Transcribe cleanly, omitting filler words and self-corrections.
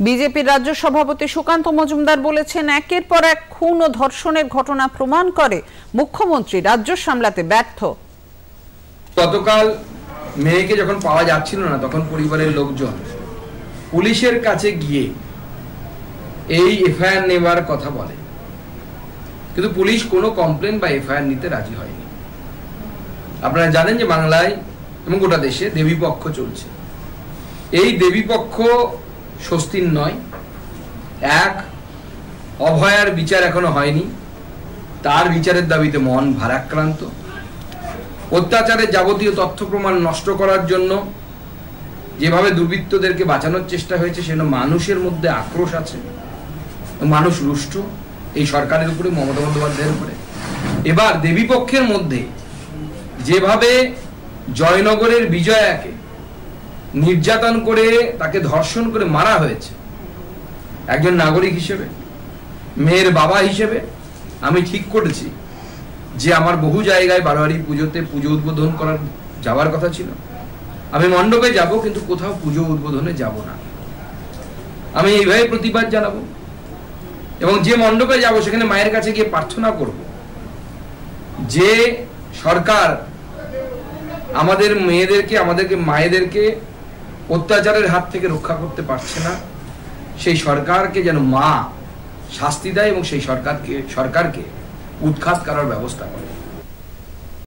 বিজেপির রাজ্য সভাপতি সুকান্ত মজুমদার বলেছেন, একের পর এক খুন ও ধর্ষণের ঘটনা প্রমাণ করে মুখ্যমন্ত্রী রাজ্য সামলাতে ব্যর্থ। গতকাল মেয়েকে যখন পাওয়া যাচ্ছিল না, তখন পরিবারের লোকজন পুলিশের কাছে গিয়ে এই এফআইআর নেওয়ার কথা বলে, কিন্তু পুলিশ কোনো কমপ্লেন বা এফআইআর নিতে রাজি হয়নি। আপনারা জানেন যে বাংলায় এবং গোটা দেশে দেবীপক্ষ চলছে। এই দেবীপক্ষ স্বস্তির নয়। এক, অভয়ার বিচার এখনো হয়নি, তার বিচারের দাবিতে মন ভারাক্রান্ত। অত্যাচারের যাবতীয় তথ্য প্রমাণ নষ্ট করার জন্য যেভাবে দুর্বৃত্তদেরকে বাঁচানোর চেষ্টা হয়েছে, সেজন্য মানুষের মধ্যে আক্রোশ আছে, মানুষ রুষ্ট এই সরকারের উপরে, মমতা বন্দ্যোপাধ্যায়ের উপরে। এবার দেবীপক্ষের মধ্যে যেভাবে জয়নগরের বিজয়াকে নির্যাতন করে, তাকে ধর্ষণ করে মারা হয়েছে, একজন নাগরিক হিসেবে, মেয়ের বাবা হিসেবে আমি ঠিক করেছি যে আমার বহু জায়গায় বারোয়ারি পুজোতে পুজো উদ্বোধন করার যাওয়ার কথা ছিল। আমি মণ্ডপে যাব, কিন্তু কোথাও পুজো উদ্বোধনে যাব না। আমি এইভাবে প্রতিবাদ জানাবো এবং যে মণ্ডপে যাব সেখানে মায়ের কাছে গিয়ে প্রার্থনা করব যে সরকার আমাদের মেয়েদেরকে, আমাদেরকে মায়েদেরকে অত্যাচারের হাত থেকে রক্ষা করতে পারছে না, সেই সরকারকে যেন মা শাস্তি দেয় এবং সেই সরকারকে উৎখাত করার ব্যবস্থা করে।